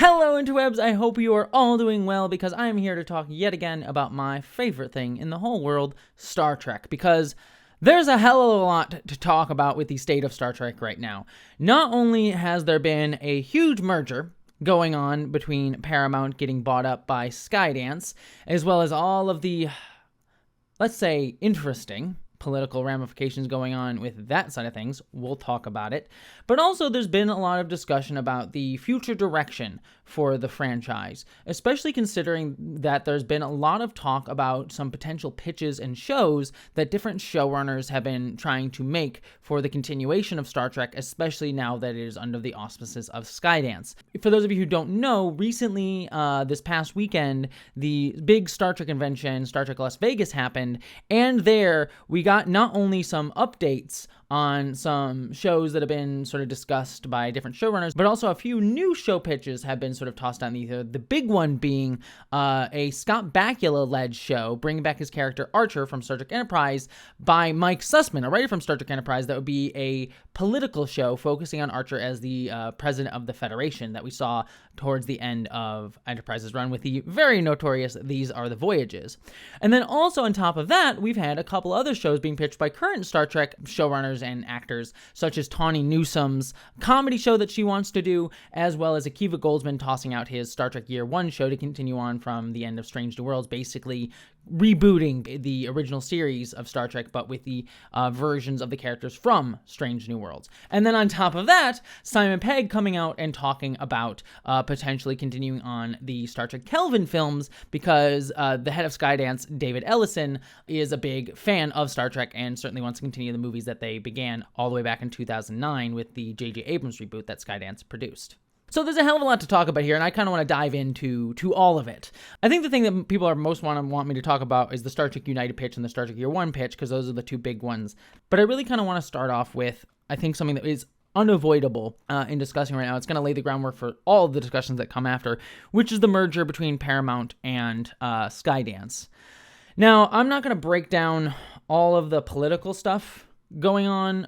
Hello interwebs, I hope you are all doing well because I am here to talk yet again about my favorite thing in the whole world, Star Trek, because there's a hell of a lot to talk about with the state of Star Trek right now. Not only has there been a huge merger going on between Paramount getting bought up by Skydance, as well as all of the, let's say, interesting political ramifications going on with that side of things. We'll talk about it. But also there's been a lot of discussion about the future direction for the franchise, especially considering that there's been a lot of talk about some potential pitches and shows that different showrunners have been trying to make for the continuation of Star Trek, especially now that it is under the auspices of Skydance. For those of you who don't know, recently, this past weekend, the big Star Trek convention, Star Trek Las Vegas, happened, and there we got not only some updates on some shows that have been sort of discussed by different showrunners, but also a few new show pitches have been sort of tossed down the ether. The big one being a Scott Bakula-led show, bringing back his character Archer from Star Trek Enterprise by Mike Sussman, a writer from Star Trek Enterprise, that would be a political show focusing on Archer as the president of the Federation that we saw towards the end of Enterprise's run with the very notorious These Are the Voyages. And then also on top of that, we've had a couple other shows being pitched by current Star Trek showrunners and actors, such as Tawny Newsom's comedy show that she wants to do, as well as Akiva Goldsman tossing out his Star Trek Year 1 show to continue on from the end of Strange New Worlds, basically rebooting the original series of Star Trek, but with the versions of the characters from Strange New Worlds. And then on top of that, Simon Pegg coming out and talking about potentially continuing on the Star Trek Kelvin films, because the head of Skydance, David Ellison, is a big fan of Star Trek and certainly wants to continue the movies that they began all the way back in 2009 with the J.J. Abrams reboot that Skydance produced. So there's a hell of a lot to talk about here, and I kind of want to dive into all of it. I think the thing that people are most want me to talk about is the Star Trek United pitch and the Star Trek Year 1 pitch, because those are the two big ones. But I really kind of want to start off with, I think, something that is unavoidable in discussing right now. It's going to lay the groundwork for all of the discussions that come after, which is the merger between Paramount and Skydance. Now, I'm not going to break down all of the political stuff going on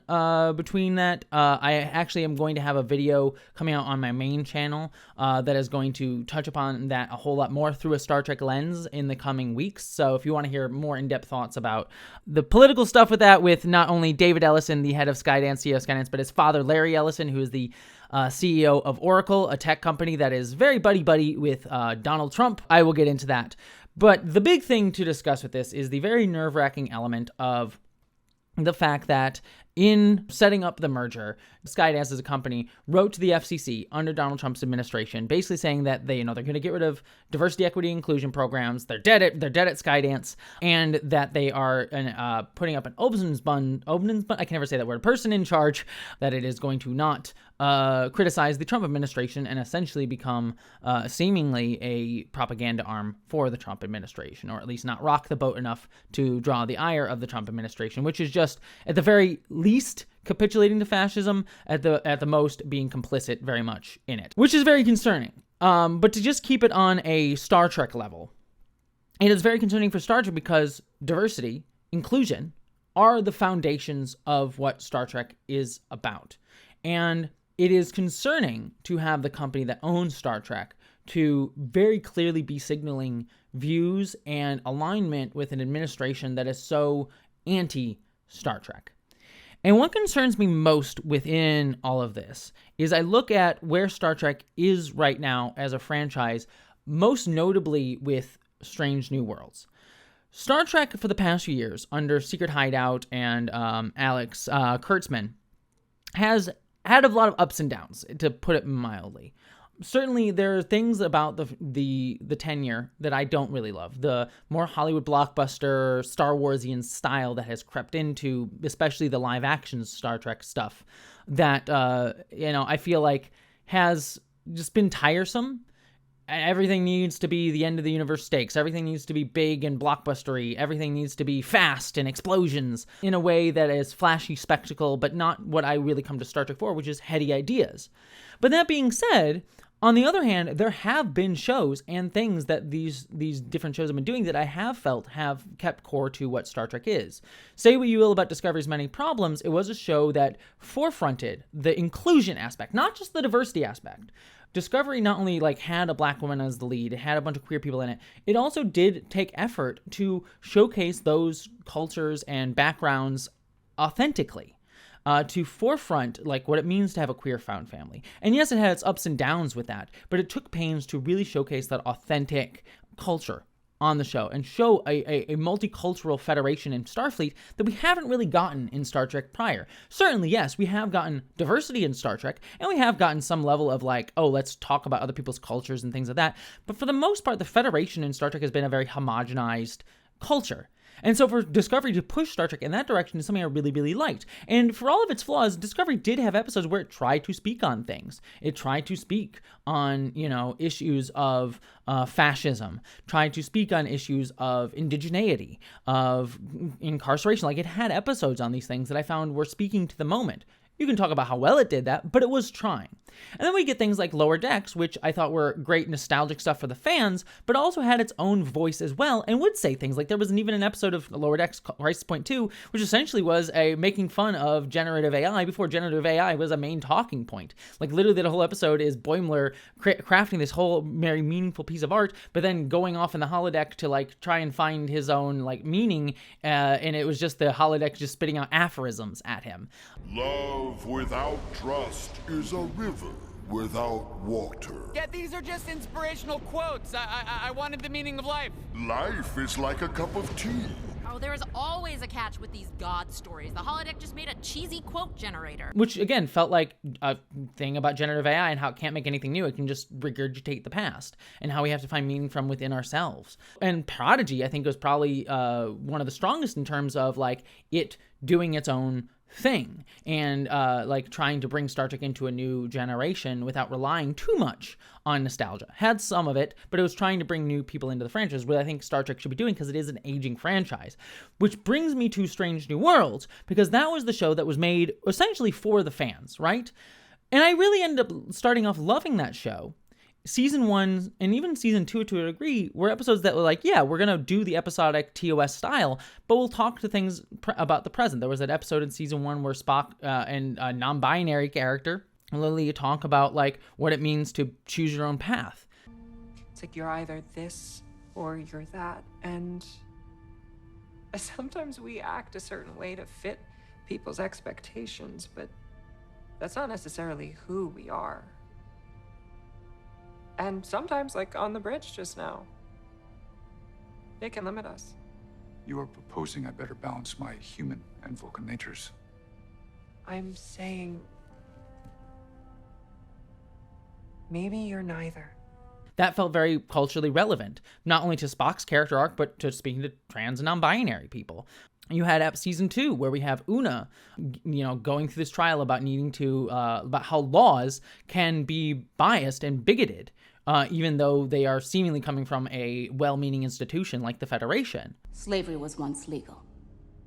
between that. I actually am going to have a video coming out on my main channel that is going to touch upon that a whole lot more through a Star Trek lens in the coming weeks. So if you want to hear more in-depth thoughts about the political stuff with that, with not only David Ellison, the head of Skydance, CEO of Skydance, but his father, Larry Ellison, who is the CEO of Oracle, a tech company that is very buddy-buddy with Donald Trump, I will get into that. But the big thing to discuss with this is the very nerve-wracking element of the fact that in setting up the merger, Skydance as a company wrote to the FCC under Donald Trump's administration, basically saying that they're going to get rid of diversity, equity, inclusion programs. They're dead at Skydance, and that they are putting up an ombudsman. I can never say that word. Person in charge, that it is going to not criticize the Trump administration and essentially become seemingly a propaganda arm for the Trump administration, or at least not rock the boat enough to draw the ire of the Trump administration, which is just at the very least capitulating to fascism, at the most being complicit very much in it, which is very concerning. But to just keep it on a Star Trek level, it is very concerning for Star Trek because diversity, inclusion, are the foundations of what Star Trek is about. And it is concerning to have the company that owns Star Trek to very clearly be signaling views and alignment with an administration that is so anti-Star Trek. And what concerns me most within all of this is I look at where Star Trek is right now as a franchise, most notably with Strange New Worlds. Star Trek for the past few years, under Secret Hideout and Alex Kurtzman, has had a lot of ups and downs, to put it mildly. Certainly, there are things about the tenure that I don't really love. The more Hollywood blockbuster, Star Warsian style that has crept into, especially the live-action Star Trek stuff, that I feel like has just been tiresome. Everything needs to be the end of the universe stakes. Everything needs to be big and blockbustery. Everything needs to be fast and explosions in a way that is flashy spectacle, but not what I really come to Star Trek for, which is heady ideas. But that being said, on the other hand, there have been shows and things that these different shows have been doing that I have felt have kept core to what Star Trek is. Say what you will about Discovery's many problems, it was a show that forefronted the inclusion aspect, not just the diversity aspect. Discovery not only like had a black woman as the lead, it had a bunch of queer people in it, it also did take effort to showcase those cultures and backgrounds authentically. To forefront like what it means to have a queer found family. And yes, it had its ups and downs with that, but it took pains to really showcase that authentic culture on the show and show a multicultural federation in Starfleet that we haven't really gotten in Star Trek prior. Certainly, yes, we have gotten diversity in Star Trek, and we have gotten some level of like, oh, let's talk about other people's cultures and things like that. But for the most part, the Federation in Star Trek has been a very homogenized culture. And so for Discovery to push Star Trek in that direction is something I really, really liked. And for all of its flaws, Discovery did have episodes where it tried to speak on things. It tried to speak on, issues of fascism, tried to speak on issues of indigeneity, of incarceration. Like, it had episodes on these things that I found were speaking to the moment. You can talk about how well it did that, but it was trying. And then we get things like Lower Decks, which I thought were great nostalgic stuff for the fans, but also had its own voice as well, and would say things like there was even an episode of Lower Decks, Crisis Point 2, which essentially was a making fun of generative AI before generative AI was a main talking point. Like, literally the whole episode is Boimler crafting this whole very meaningful piece of art, but then going off in the holodeck to like try and find his own like meaning, and it was just the holodeck just spitting out aphorisms at him. Love without trust is a river without water. Yeah, these are just inspirational quotes. I wanted the meaning of life. Life is like a cup of tea. Oh, there is always a catch with these God stories. The holodeck just made a cheesy quote generator. Which, again, felt like a thing about generative AI and how it can't make anything new. It can just regurgitate the past and how we have to find meaning from within ourselves. And Prodigy, I think, was probably one of the strongest in terms of, like, it doing its own thing and like trying to bring Star Trek into a new generation without relying too much on nostalgia. Had some of it, but it was trying to bring new people into the franchise, what I think Star Trek should be doing because it is an aging franchise. Which brings me to Strange New Worlds, because that was the show that was made essentially for the fans, right? And I really ended up starting off loving that show. Season 1 and even Season 2 to a degree were episodes that were like, yeah, we're going to do the episodic TOS style, but we'll talk to things about the present. There was that episode in Season 1 where Spock and a non-binary character literally talk about like what it means to choose your own path. It's like you're either this or you're that, and sometimes we act a certain way to fit people's expectations, but that's not necessarily who we are. And sometimes, like on the bridge just now, it can limit us. You are proposing I better balance my human and Vulcan natures. I'm saying maybe you're neither. That felt very culturally relevant, not only to Spock's character arc, but to speaking to trans and non-binary people. You had Season 2, where we have Una, going through this trial about needing to, about how laws can be biased and bigoted, even though they are seemingly coming from a well-meaning institution like the Federation. Slavery was once legal.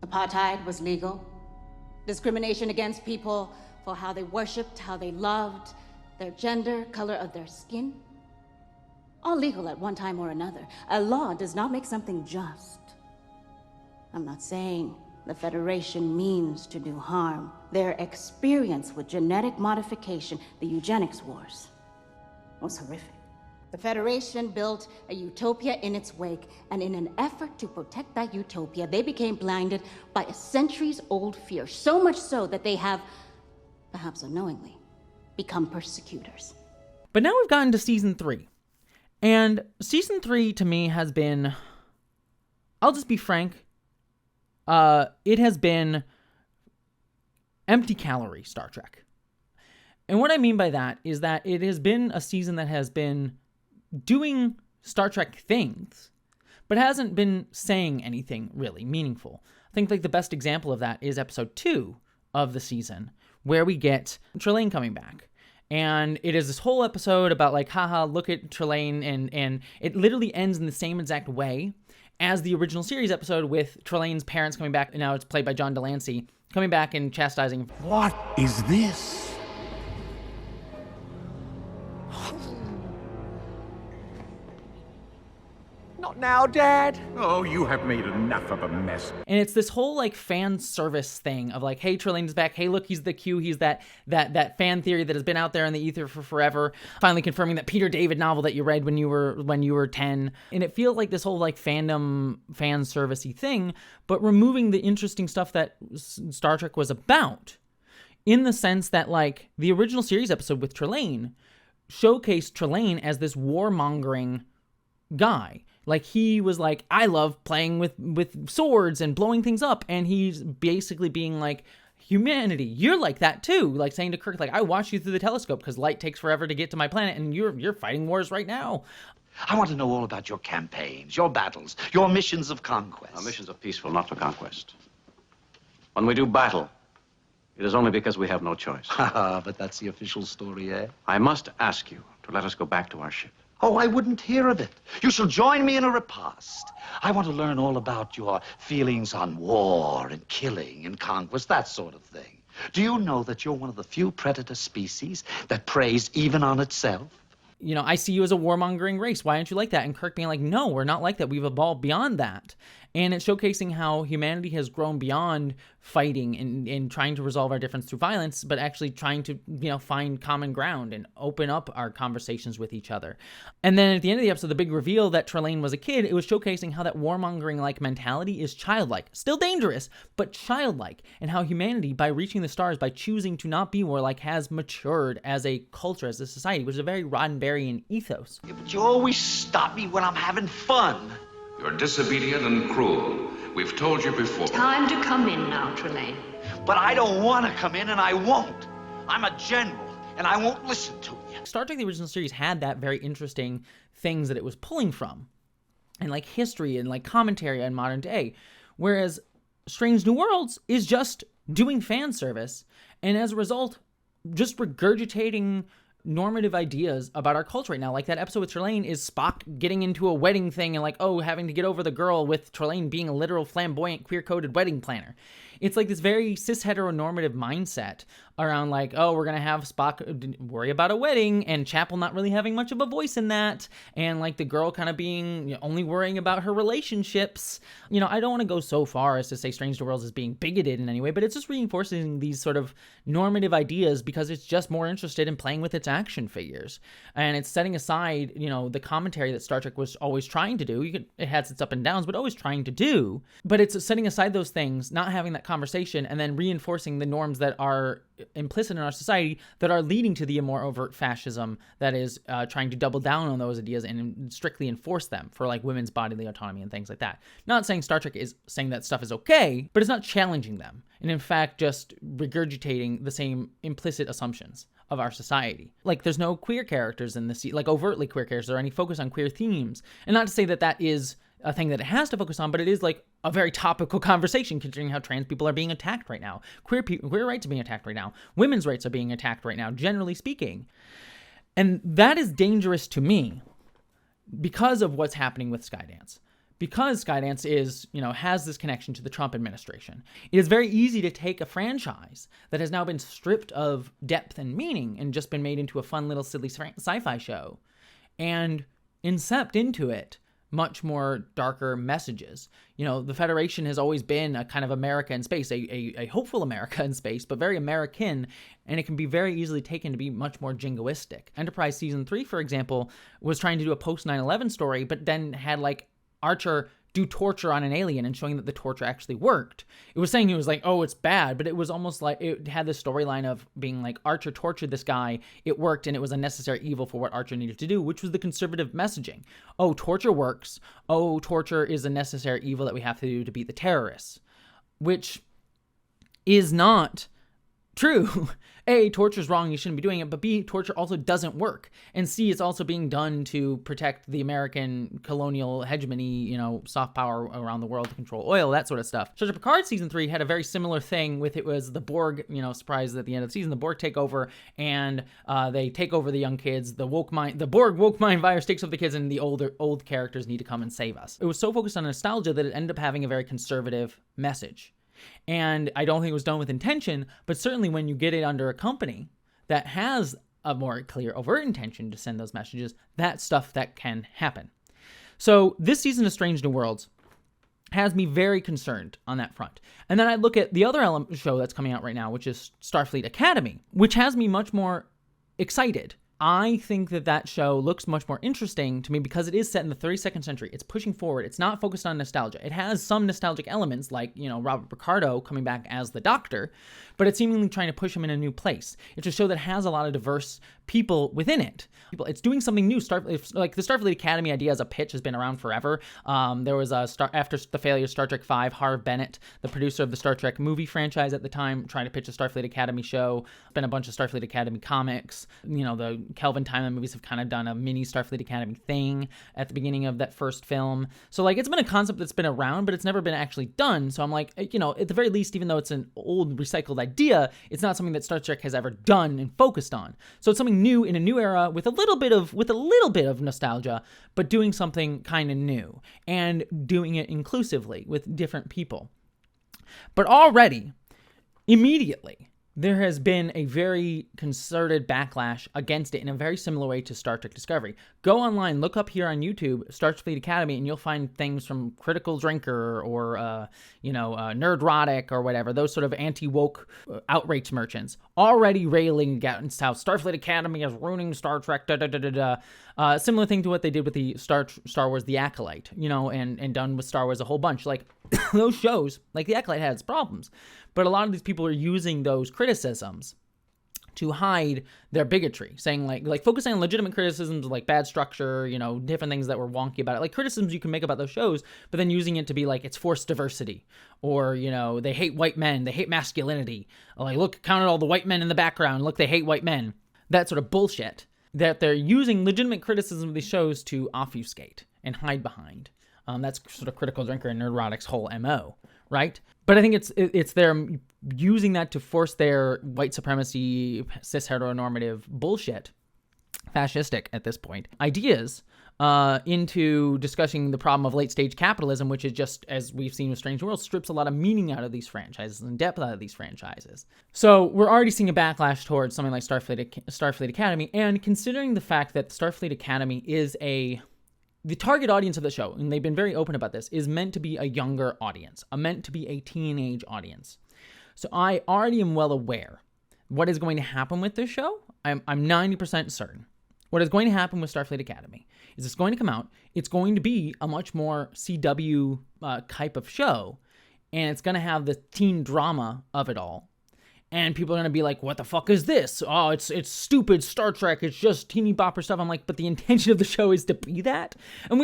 Apartheid was legal. Discrimination against people for how they worshipped, how they loved, their gender, color of their skin. All legal at one time or another. A law does not make something just. I'm not saying the Federation means to do harm. Their experience with genetic modification, the eugenics wars, was horrific. The Federation built a utopia in its wake, and in an effort to protect that utopia, they became blinded by a centuries-old fear, so much so that they have, perhaps unknowingly, become persecutors. But now we've gotten to Season 3. And Season 3, to me, has been, I'll just be frank, it has been empty calorie Star Trek. And what I mean by that is that it has been a season that has been doing Star Trek things, but hasn't been saying anything really meaningful. I think like the best example of that is episode 2 of the season, where we get Trelane coming back. And it is this whole episode about like, haha, look at Trelane, and it literally ends in the same exact way as the original series episode with Trelane's parents coming back, and now it's played by John Delancey, coming back and chastising. What is this? Not now, Dad. Oh, you have made enough of a mess. And it's this whole like fan service thing of like, hey, Trelane's back. Hey, look, he's the Q. He's that fan theory that has been out there in the ether for forever. Finally confirming that Peter David novel that you read when you were 10. And it feels like this whole like fandom fan servicey thing, but removing the interesting stuff that Star Trek was about, in the sense that like the original series episode with Trelane showcased Trelane as this warmongering guy. Like, he was like, I love playing with swords and blowing things up. And he's basically being like, humanity, you're like that too. Like saying to Kirk, like, I watch you through the telescope because light takes forever to get to my planet and you're fighting wars right now. I want to know all about your campaigns, your battles, your missions of conquest. Our missions are peaceful, not for conquest. When we do battle, it is only because we have no choice. But that's the official story, eh? I must ask you to let us go back to our ship. Oh, I wouldn't hear of it. You shall join me in a repast. I want to learn all about your feelings on war and killing and conquest, that sort of thing. Do you know that you're one of the few predator species that preys even on itself? You know, I see you as a warmongering race. Why aren't you like that? And Kirk being like, no, we're not like that. We've evolved beyond that. And it's showcasing how humanity has grown beyond fighting and trying to resolve our difference through violence, but actually trying to, you know, find common ground and open up our conversations with each other. And then at the end of the episode, the big reveal that Trelane was a kid, it was showcasing how that warmongering-like mentality is childlike. Still dangerous, but childlike. And how humanity, by reaching the stars, by choosing to not be warlike, has matured as a culture, as a society, which is a very Roddenberryan ethos. Yeah, but you always stop me when I'm having fun. You're disobedient and cruel. We've told you before. Time to come in now, Trelane. But I don't want to come in, and I won't. I'm a general, and I won't listen to you. Star Trek, the original series, had that very interesting things that it was pulling from, and like history and like commentary on modern day. Whereas Strange New Worlds is just doing fan service, and as a result, just regurgitating normative ideas about our culture right now. Like that episode with Trelane is Spock getting into a wedding thing and like, oh, having to get over the girl, with Trelane being a literal flamboyant queer-coded wedding planner. It's like this very cis heteronormative mindset around like, oh, we're going to have Spock worry about a wedding and Chapel not really having much of a voice in that. And like the girl kind of being, you know, only worrying about her relationships. You know, I don't want to go so far as to say Strange New Worlds is being bigoted in any way, but it's just reinforcing these sort of normative ideas because it's just more interested in playing with its action figures. And it's setting aside, you know, the commentary that Star Trek was always trying to do. It has its up and downs, but always trying to do. But it's setting aside those things, not having that conversation, and then reinforcing the norms that are implicit in our society that are leading to the more overt fascism that is trying to double down on those ideas and strictly enforce them for like women's bodily autonomy and things like that. Not saying Star Trek is saying that stuff is okay, but it's not challenging them. And in fact, just regurgitating the same implicit assumptions of our society. Like there's no queer characters in this, like overtly queer characters or any focus on queer themes. And not to say that that is a thing that it has to focus on, but it is like a very topical conversation considering how trans people are being attacked right now. Queer rights are being attacked right now. Women's rights are being attacked right now, generally speaking. And that is dangerous to me because of what's happening with Skydance. Because Skydance is, you know, has this connection to the Trump administration. It is very easy to take a franchise that has now been stripped of depth and meaning and just been made into a fun little silly sci-fi show and incept into it much more darker messages. You know, the Federation has always been a kind of America in space, a hopeful America in space, but very American, and it can be very easily taken to be much more jingoistic. Enterprise Season 3, for example, was trying to do a post-9/11 story, but then had, like, Archer do torture on an alien and showing that the torture actually worked. It was saying he was like, oh, it's bad, but it was almost like it had this storyline of being like, Archer tortured this guy, it worked, and it was a necessary evil for what Archer needed to do, which was the conservative messaging. Oh, torture works. Oh, torture is a necessary evil that we have to do to beat the terrorists, which is not true. A, torture's wrong, you shouldn't be doing it, but B, torture also doesn't work. And C, it's also being done to protect the American colonial hegemony, you know, soft power around the world to control oil, that sort of stuff. Star Trek Picard Season 3 had a very similar thing with, it was the Borg, you know, surprise at the end of the season, the Borg take over, and they take over the young kids, the Borg woke mind virus takes over the kids, and the old characters need to come and save us. It was so focused on nostalgia that it ended up having a very conservative message. And I don't think it was done with intention, but certainly when you get it under a company that has a more clear overt intention to send those messages, that's stuff that can happen. So this season of Strange New Worlds has me very concerned on that front. And then I look at the other show that's coming out right now, which is Starfleet Academy, which has me much more excited. I think that show looks much more interesting to me because it is set in the 32nd century. It's pushing forward. It's not focused on nostalgia. It has some nostalgic elements like, Robert Picardo coming back as the Doctor, but it's seemingly trying to push him in a new place. It's a show that has a lot of diverse people within it. It's doing something new. Like the Starfleet Academy idea as a pitch has been around forever. There was after the failure of Star Trek V, Harv Bennett, the producer of the Star Trek movie franchise at the time, trying to pitch a Starfleet Academy show. Been a bunch of Starfleet Academy comics. The Kelvin Timeline movies have kind of done a mini Starfleet Academy thing at the beginning of that first film. So it's been a concept that's been around, but it's never been actually done. So I'm like, at the very least, even though it's an old recycled idea, it's not something that Star Trek has ever done and focused on. So it's something new in a new era with a little bit of nostalgia, but doing something kind of new and doing it inclusively with different people. But already, immediately, there has been a very concerted backlash against it in a very similar way to Star Trek Discovery. Go online, look up here on YouTube, Starfleet Academy, and you'll find things from Critical Drinker or, Nerdrotic or whatever, those sort of anti-woke outrage merchants, already railing against how Starfleet Academy is ruining Star Trek, similar thing to what they did with the Star Wars The Acolyte, and done with Star Wars a whole bunch. Like, those shows, like The Acolyte had its problems, but a lot of these people are using those criticisms to hide their bigotry, saying like focusing on legitimate criticisms like bad structure, different things that were wonky about it, like criticisms you can make about those shows, but then using it to be like it's forced diversity, or they hate white men, they hate masculinity, like look, count all the white men in the background, look, they hate white men, that sort of bullshit that they're using legitimate criticism of these shows to obfuscate and hide behind. That's sort of Critical Drinker and Nerdrotic's whole MO, right? But I think it's them using that to force their white supremacy, cis heteronormative bullshit, fascistic at this point, ideas into discussing the problem of late-stage capitalism, which is just, as we've seen with Strange Worlds, strips a lot of meaning out of these franchises and depth out of these franchises. So we're already seeing a backlash towards something like Starfleet Academy, and considering the fact that Starfleet Academy is the target audience of the show, and they've been very open about this, is meant to be a younger audience, meant to be a teenage audience. So I already am well aware what is going to happen with this show. I'm 90% certain. What is going to happen with Starfleet Academy is it's going to come out, it's going to be a much more CW type of show, and it's going to have the teen drama of it all. And people are going to be like, what the fuck is this? Oh, it's stupid Star Trek. It's just teeny bopper stuff. I'm like, but the intention of the show is to be that. And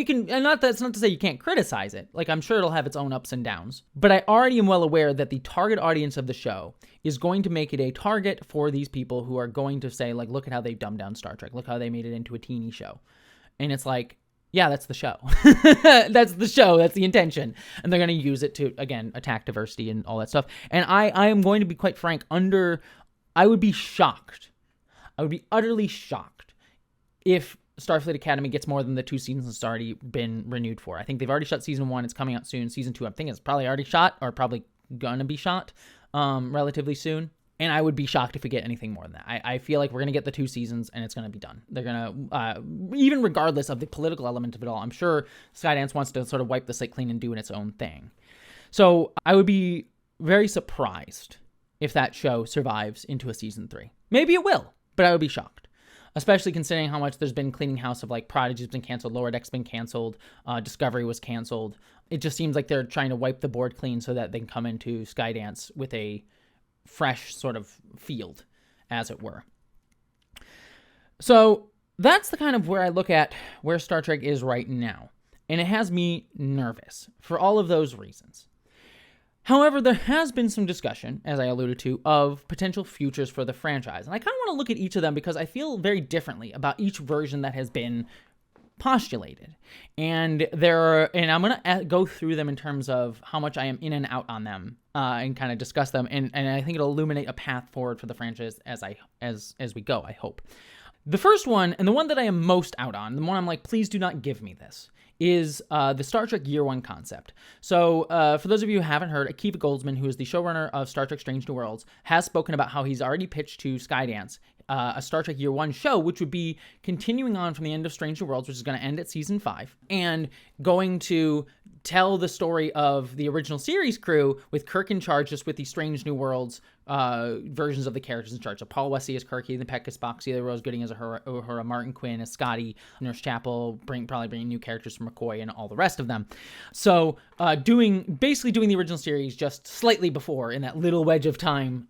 that's not to say you can't criticize it. Like, I'm sure it'll have its own ups and downs. But I already am well aware that the target audience of the show is going to make it a target for these people who are going to say, like, look at how they've dumbed down Star Trek. Look how they made it into a teeny show. And it's like, yeah, that's the show. That's the show. That's the intention. And they're going to use it to, again, attack diversity and all that stuff. And I am going to be quite frank, I would be shocked. I would be utterly shocked if Starfleet Academy gets more than the 2 seasons it's already been renewed for. I think they've already shot season 1. It's coming out soon. Season 2, I'm thinking it's probably already shot or probably going to be shot relatively soon. And I would be shocked if we get anything more than that. I feel like we're going to get the 2 seasons and it's going to be done. They're going to, even regardless of the political element of it all, I'm sure Skydance wants to sort of wipe the slate clean and do its own thing. So I would be very surprised if that show survives into a season 3. Maybe it will, but I would be shocked. Especially considering how much there's been cleaning house of like Prodigy's been canceled, Lower Deck's been canceled, Discovery was canceled. It just seems like they're trying to wipe the board clean so that they can come into Skydance with a fresh sort of field, as it were. So that's the kind of where I look at where Star Trek is right now. And it has me nervous for all of those reasons. However, there has been some discussion, as I alluded to, of potential futures for the franchise. And I kind of want to look at each of them because I feel very differently about each version that has been postulated. And I'm going to go through them in terms of how much I am in and out on them and kind of discuss them. And I think it'll illuminate a path forward for the franchise as we go, I hope. The first one, and the one that I am most out on, the one I'm like, please do not give me this, is the Star Trek Year One concept. So for those of you who haven't heard, Akiva Goldsman, who is the showrunner of Star Trek Strange New Worlds, has spoken about how he's already pitched to Skydance a Star Trek Year 1 show, which would be continuing on from the end of Strange New Worlds, which is going to end at season 5, and going to tell the story of the original series crew with Kirk in charge, just with the Strange New Worlds versions of the characters in charge. So Paul Wesley as Kirk, Ethan Peck as Spock, Celia Rose Gooding as Uhura, Martin Quinn as Scotty, Nurse Chapel, probably bringing new characters from McCoy and all the rest of them. So basically doing the original series just slightly before, in that little wedge of time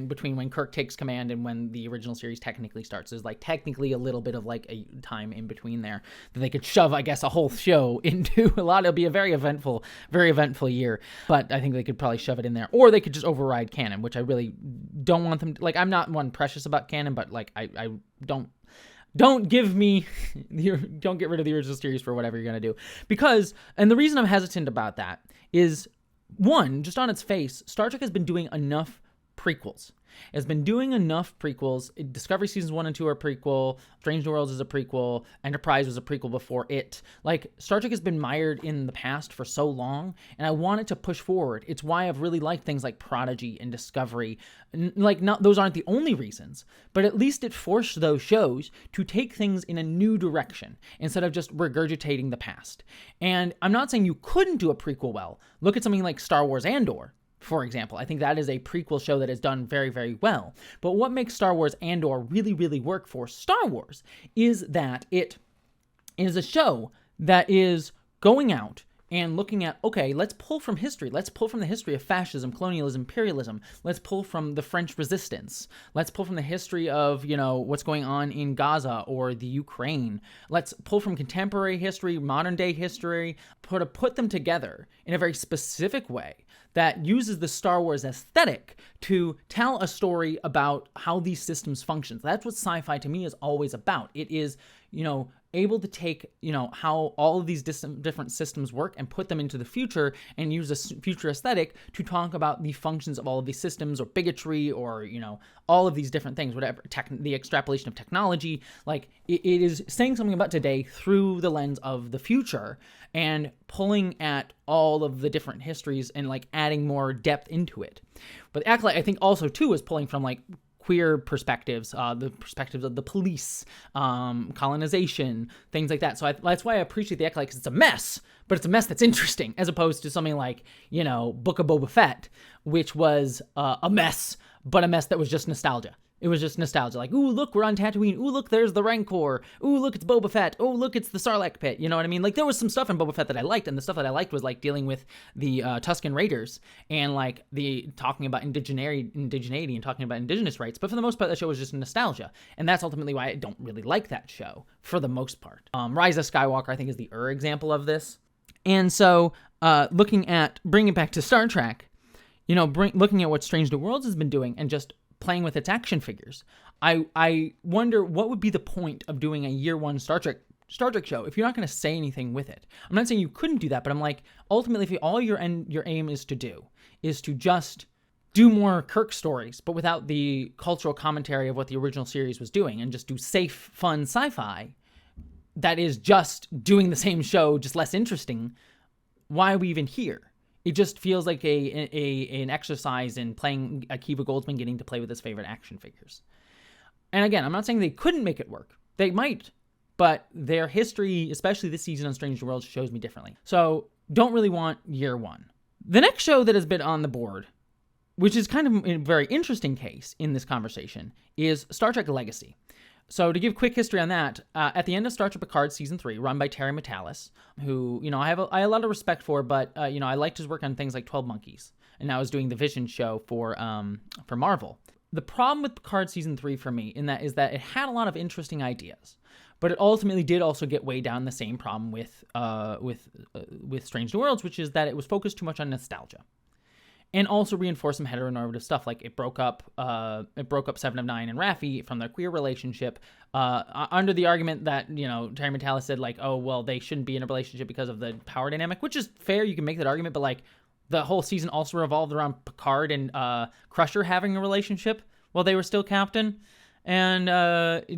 between when Kirk takes command and when the original series technically starts. There's like technically a little bit of like a time in between there that they could shove, I guess, a whole show into. It'll be a very eventful year, but I think they could probably shove it in there, or they could just override canon, which I really don't want them to. Like, I'm not one precious about canon, but like I don't give me don't get rid of the original series for whatever you're gonna do, because, and the reason I'm hesitant about that is, one, just on its face, Star Trek has been doing enough prequels. It has been doing enough prequels. Discovery Seasons 1 and 2 are a prequel. Strange New Worlds is a prequel. Enterprise was a prequel before it. Like, Star Trek has been mired in the past for so long, and I want it to push forward. It's why I've really liked things like Prodigy and Discovery. Those aren't the only reasons, but at least it forced those shows to take things in a new direction instead of just regurgitating the past. And I'm not saying you couldn't do a prequel well. Look at something like Star Wars Andor, for example. I think that is a prequel show that is done very, very well. But what makes Star Wars Andor really, really work for Star Wars is that it is a show that is going out and looking at, okay, let's pull from history. Let's pull from the history of fascism, colonialism, imperialism. Let's pull from the French resistance. Let's pull from the history of, what's going on in Gaza or the Ukraine. Let's pull from contemporary history, modern day history, put them together in a very specific way that uses the Star Wars aesthetic to tell a story about how these systems function. That's what sci-fi to me is always about. It is, able to take, how all of these different systems work and put them into the future and use a future aesthetic to talk about the functions of all of these systems, or bigotry, or, all of these different things, whatever, the extrapolation of technology. Like, it is saying something about today through the lens of the future and pulling at all of the different histories and like adding more depth into it. But Acolyte, I think also too, is pulling from like queer perspectives, the perspectives of the police, colonization, things like that. So that's why I appreciate the Acolyte, because it's a mess, but it's a mess that's interesting, as opposed to something like, Book of Boba Fett, which was a mess, but a mess that was just nostalgia. It was just nostalgia. Like, ooh, look, we're on Tatooine. Ooh, look, there's the Rancor. Ooh, look, it's Boba Fett. Oh, look, it's the Sarlacc pit. You know what I mean? Like, there was some stuff in Boba Fett that I liked, and the stuff that I liked was, like, dealing with the Tusken Raiders and, like, talking about indigeneity and talking about indigenous rights. But for the most part, that show was just nostalgia. And that's ultimately why I don't really like that show, for the most part. Rise of Skywalker, I think, is the example of this. And so, bringing it back to Star Trek, looking at what Strange New Worlds has been doing and just playing with its action figures, I wonder what would be the point of doing a year one Star Trek show if you're not going to say anything with it. I'm not saying you couldn't do that, but I'm like, ultimately, if all your aim is to just do more Kirk stories, but without the cultural commentary of what the original series was doing, and just do safe, fun sci-fi that is just doing the same show, just less interesting, why are we even here? It just feels like an exercise in playing Akiva Goldsman getting to play with his favorite action figures. And again, I'm not saying they couldn't make it work. They might, but their history, especially this season on Strange New Worlds, shows me differently. So don't really want year one. The next show that has been on the board, which is kind of a very interesting case in this conversation, is Star Trek Legacy. So to give quick history on that, at the end of Star Trek Picard Season 3, run by Terry Matalas, who, I have a lot of respect for, but, I liked his work on things like 12 Monkeys, and now is doing the Vision show for Marvel. The problem with Picard Season 3 for me is that it had a lot of interesting ideas, but it ultimately did also get way down the same problem with Strange New Worlds, which is that it was focused too much on nostalgia. And also reinforce some heteronormative stuff, like it broke up Seven of Nine and Raffi from their queer relationship, under the argument that, Terry Matalas said, like, oh, well, they shouldn't be in a relationship because of the power dynamic, which is fair. You can make that argument, but like the whole season also revolved around Picard and Crusher having a relationship while they were still captain, and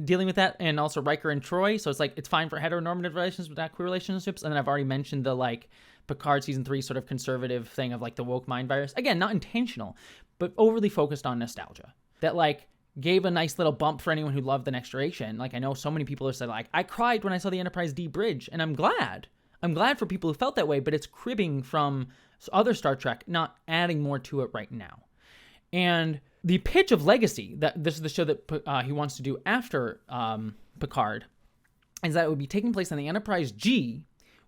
dealing with that, and also Riker and Troy. So it's like, it's fine for heteronormative relations, but not queer relationships. And then I've already mentioned the like Picard Season 3 sort of conservative thing of like the woke mind virus. Again, not intentional, but overly focused on nostalgia. That like gave a nice little bump for anyone who loved The Next Generation. Like, I know so many people have said, like, I cried when I saw the Enterprise D bridge, and I'm glad. I'm glad for people who felt that way, but it's cribbing from other Star Trek, not adding more to it right now. And the pitch of Legacy, that this is the show that he wants to do after Picard, is that it would be taking place on the Enterprise G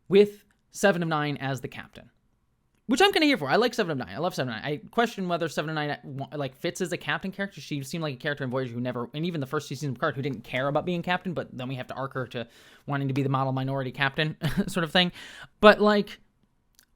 with Seven of Nine as the captain. Which I'm kind of here for. I like Seven of Nine. I love Seven of Nine. I question whether Seven of Nine like fits as a captain character. She seemed like a character in Voyager who never, and even the first season of Picard, who didn't care about being captain, but then we have to arc her to wanting to be the model minority captain sort of thing. But like,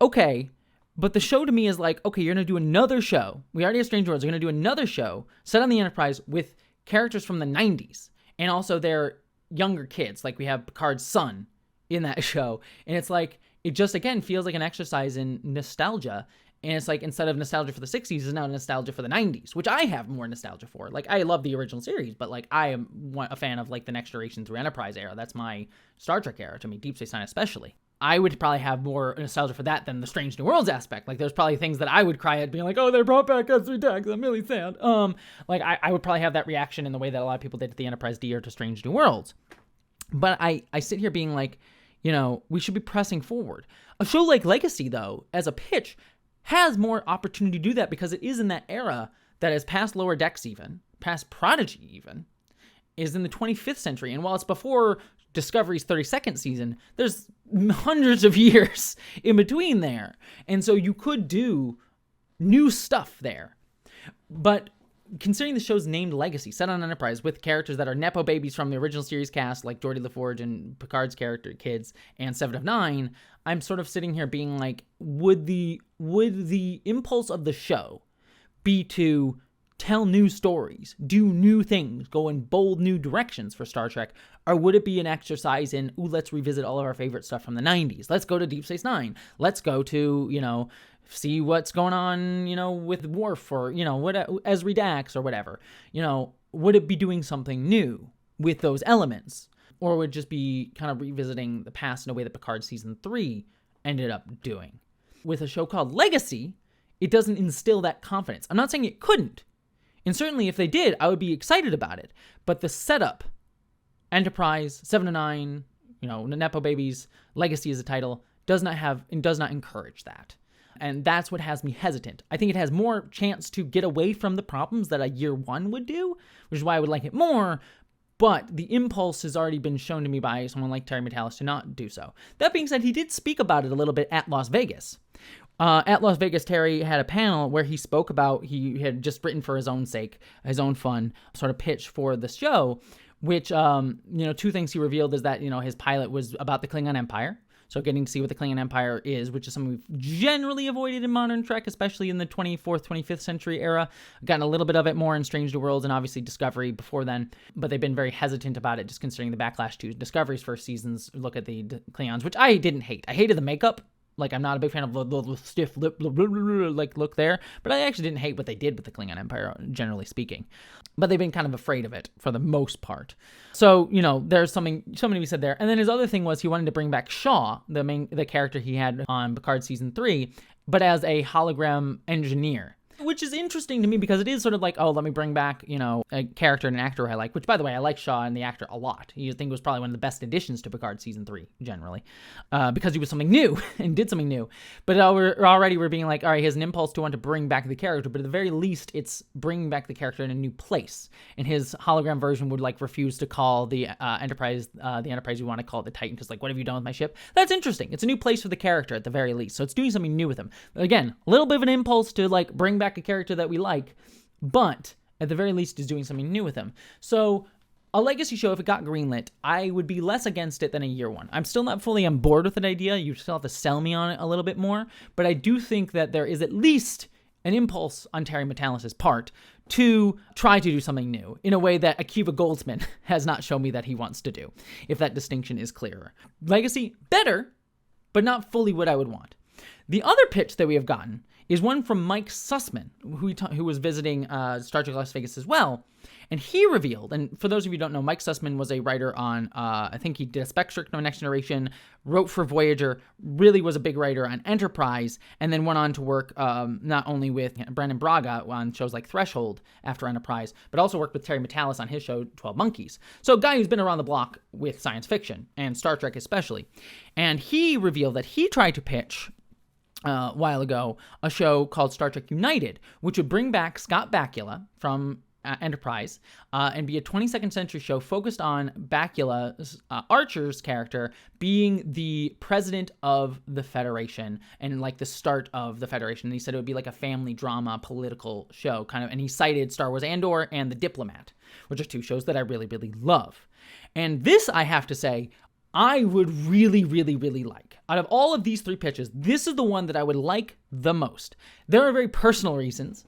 okay, but the show to me is like, okay, you're going to do another show. We already have Strange Worlds. You're going to do another show set on the Enterprise with characters from the 90s and also their younger kids. Like we have Picard's son in that show. And it's like, it just, again, feels like an exercise in nostalgia. And it's like, instead of nostalgia for the 60s, it's now nostalgia for the 90s, which I have more nostalgia for. Like, I love the original series, but, like, I am a fan of, like, the Next Generation through Enterprise era. That's my Star Trek era, to me, Deep Space Nine especially. I would probably have more nostalgia for that than the Strange New Worlds aspect. Like, there's probably things that I would cry at being like, oh, they brought back S3 Dax, I'm really sad. Like, I would probably have that reaction in the way that a lot of people did to the Enterprise D or to Strange New Worlds. But I sit here being like, you know, we should be pressing forward. A show like Legacy, though, as a pitch, has more opportunity to do that because it is in that era that is past Lower Decks even, past Prodigy even, is in the 25th century. And while it's before Discovery's 32nd season, there's hundreds of years in between there. And so you could do new stuff there. But considering the show's named Legacy, set on Enterprise, with characters that are Nepo babies from the original series cast, like Geordi LaForge and Picard's character kids, and Seven of Nine, I'm sort of sitting here being like, would the impulse of the show be to tell new stories, do new things, go in bold new directions for Star Trek, or would it be an exercise in, ooh, let's revisit all of our favorite stuff from the 90s. Let's go to Deep Space Nine. Let's go to, you know, see what's going on, you know, with Worf or, you know, what Ezri Dax or whatever. You know, would it be doing something new with those elements? Or would it just be kind of revisiting the past in a way that Picard Season 3 ended up doing? With a show called Legacy, it doesn't instill that confidence. I'm not saying it couldn't. And certainly if they did, I would be excited about it. But the setup, Enterprise, 7 to 9, you know, Nepo Babies, Legacy as a title, does not encourage that. And that's what has me hesitant. I think it has more chance to get away from the problems that a year one would do, which is why I would like it more. But the impulse has already been shown to me by someone like Terry Matalas to not do so. That being said, he did speak about it a little bit at Las Vegas. At Las Vegas, Terry had a panel where he spoke about, he had just written for his own sake, his own fun sort of pitch for the show, which, you know, two things he revealed is that, you know, his pilot was about the Klingon Empire. So getting to see what the Klingon Empire is, which is something we've generally avoided in modern Trek, especially in the 24th, 25th century era. Gotten a little bit of it more in Strange New Worlds and obviously Discovery before then, but they've been very hesitant about it, just considering the backlash to Discovery's first seasons look at the Klingons, which I didn't hate. I hated the makeup. Like, I'm not a big fan of the stiff lip, like, look there. But I actually didn't hate what they did with the Klingon Empire, generally speaking. But they've been kind of afraid of it for the most part. So, you know, there's something to be said there. And then his other thing was he wanted to bring back Shaw, the character he had on Picard Season 3, but as a hologram engineer. Which is interesting to me because it is sort of like, oh, let me bring back, you know, a character and an actor I like, which, by the way, I like Shaw and the actor a lot. You think was probably one of the best additions to Picard Season 3, generally, because he was something new and did something new. But we're being like, all right, he has an impulse to want to bring back the character, but at the very least, it's bringing back the character in a new place. And his hologram version would, like, refuse to call the Enterprise you want to call it the Titan, because, like, what have you done with my ship? That's interesting. It's a new place for the character, at the very least. So it's doing something new with him. Again, a little bit of an impulse to, like, bring back a character that we like, but at the very least is doing something new with him. So a Legacy show, if it got greenlit, I would be less against it than a year one. I'm still not fully on board with that idea. You still have to sell me on it a little bit more, but I do think that there is at least an impulse on Terry Matalas' part to try to do something new in a way that Akiva Goldsman has not shown me that he wants to do, if that distinction is clearer. Legacy, better, but not fully what I would want. The other pitch that we have gotten is one from Mike Sussman, who was visiting Star Trek Las Vegas as well. And he revealed, and for those of you who don't know, Mike Sussman was a writer on, I think he did a spec script on Next Generation, wrote for Voyager, really was a big writer on Enterprise, and then went on to work not only with Brandon Braga on shows like Threshold after Enterprise, but also worked with Terry Matalas on his show 12 Monkeys. So a guy who's been around the block with science fiction, and Star Trek especially. And he revealed that he tried to pitch a while ago a show called Star Trek United, which would bring back Scott Bakula from Enterprise and be a 22nd century show focused on Bakula, Archer's character, being the president of the Federation and like the start of the Federation. And he said it would be like a family drama political show kind of, and he cited Star Wars Andor and The Diplomat, which are two shows that I really, really love. And this, I have to say, I would really, really, really like. Out of all of these three pitches, this is the one that I would like the most. There are very personal reasons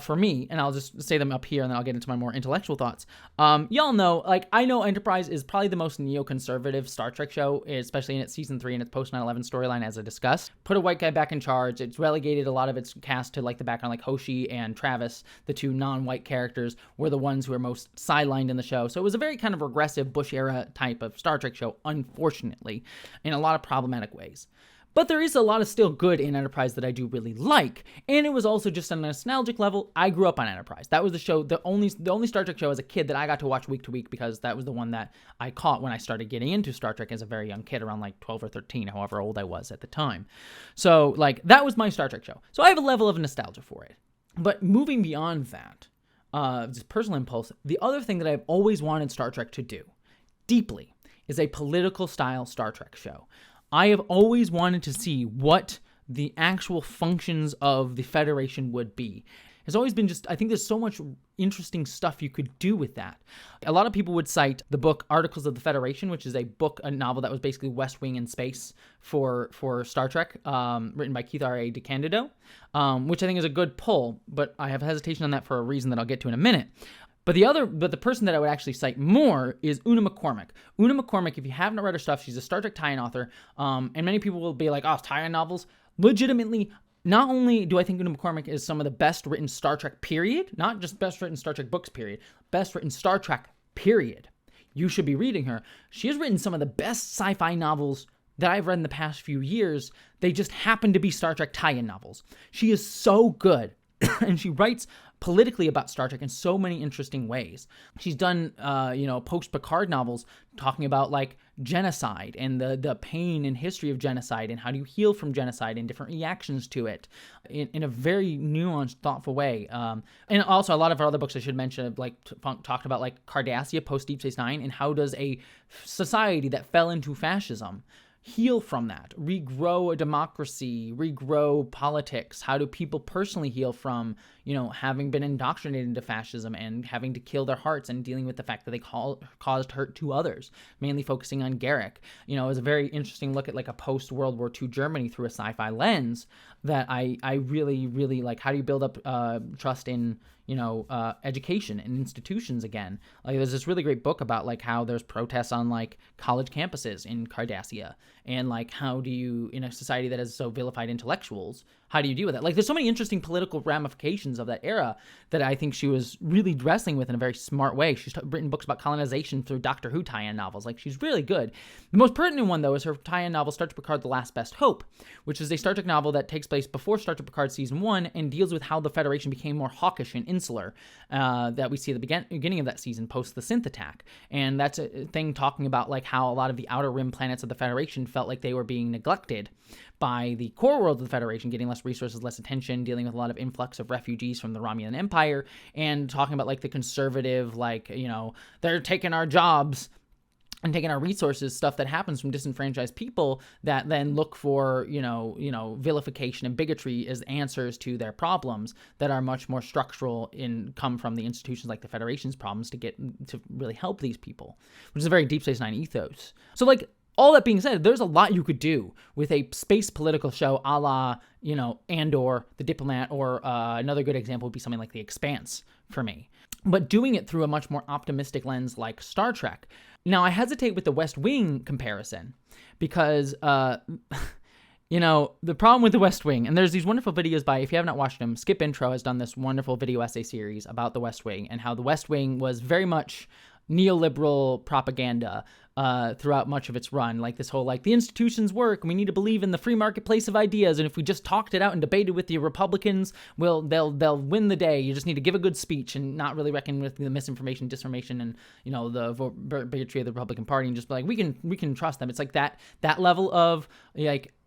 for me, and I'll just say them up here, and then I'll get into my more intellectual thoughts. Y'all know, like, I know Enterprise is probably the most neoconservative Star Trek show, especially in its season 3 and its post 9/11 storyline, as I discussed. Put a white guy back in charge. It's relegated a lot of its cast to like the background, like Hoshi and Travis, the two non-white characters, were the ones who are most sidelined in the show. So it was a very kind of regressive Bush era type of Star Trek show, unfortunately, in a lot of problematic ways. But there is a lot of still good in Enterprise that I do really like, and it was also just on a nostalgic level. I grew up on Enterprise. That was the show, the only Star Trek show as a kid that I got to watch week to week, because that was the one that I caught when I started getting into Star Trek as a very young kid, around like 12 or 13, however old I was at the time. So like that was my Star Trek show. So I have a level of nostalgia for it. But moving beyond that, just personal impulse, the other thing that I've always wanted Star Trek to do deeply is a political style Star Trek show. I have always wanted to see what the actual functions of the Federation would be. It's always been just, I think there's so much interesting stuff you could do with that. A lot of people would cite the book Articles of the Federation, which is a novel that was basically West Wing in space for Star Trek, written by Keith R.A. DeCandido, which I think is a good pull, but I have hesitation on that for a reason that I'll get to in a minute. But the person that I would actually cite more is Una McCormack. Una McCormack, if you haven't read her stuff, she's a Star Trek tie-in author, and many people will be like, oh, tie-in novels. Legitimately, not only do I think Una McCormack is some of the best written Star Trek period, not just best written Star Trek books period, best written Star Trek period. You should be reading her. She has written some of the best sci-fi novels that I've read in the past few years. They just happen to be Star Trek tie-in novels. She is so good, and she writes politically about Star Trek in so many interesting ways. She's done, post-Picard novels talking about like genocide and the pain and history of genocide and how do you heal from genocide and different reactions to it in a very nuanced, thoughtful way. And also a lot of her other books I should mention, like talked about like Cardassia post Deep Space Nine, and how does a society that fell into fascism heal from that, regrow a democracy, regrow politics. How do people personally heal from, having been indoctrinated into fascism and having to kill their hearts and dealing with the fact that they caused hurt to others, mainly focusing on Garrick. It was a very interesting look at like a post-World War II Germany through a sci-fi lens that I really, really like. How do you build up trust in, education and institutions again? Like there's this really great book about like how there's protests on like college campuses in Cardassia, and like how do you, in a society that has so vilified intellectuals, how do you deal with that? Like there's so many interesting political ramifications of that era that I think she was really wrestling with in a very smart way. She's written books about colonization through Doctor Who tie-in novels. Like she's really good. The most pertinent one though is her tie-in novel Star Trek Picard: The Last Best Hope, which is a Star Trek novel that takes place before Star Trek Picard Season 1 and deals with how the Federation became more hawkish and insular that we see at the beginning of that season post the synth attack. And that's a thing talking about like how a lot of the outer rim planets of the Federation felt like they were being neglected by the core world of the Federation, getting less resources, less attention, dealing with a lot of influx of refugees from the Romulan Empire, and talking about like the conservative, like, they're taking our jobs and taking our resources, stuff that happens from disenfranchised people that then look for, vilification and bigotry as answers to their problems that are much more structural and come from the institutions like the Federation's problems to really help these people, which is a very Deep Space Nine ethos. So like, all that being said, there's a lot you could do with a space political show a la, Andor, The Diplomat, or another good example would be something like The Expanse for me. But doing it through a much more optimistic lens like Star Trek. Now, I hesitate with the West Wing comparison because The problem with The West Wing, and there's these wonderful videos by, if you have not watched them, Skip Intro has done this wonderful video essay series about The West Wing and how The West Wing was very much neoliberal propaganda throughout much of its run. Like this whole, the institutions work, and we need to believe in the free marketplace of ideas, and if we just talked it out and debated with the Republicans, they'll win the day. You just need to give a good speech and not really reckon with the misinformation, disinformation, and the bigotry of the Republican Party, and just be like, we can trust them. It's like that level of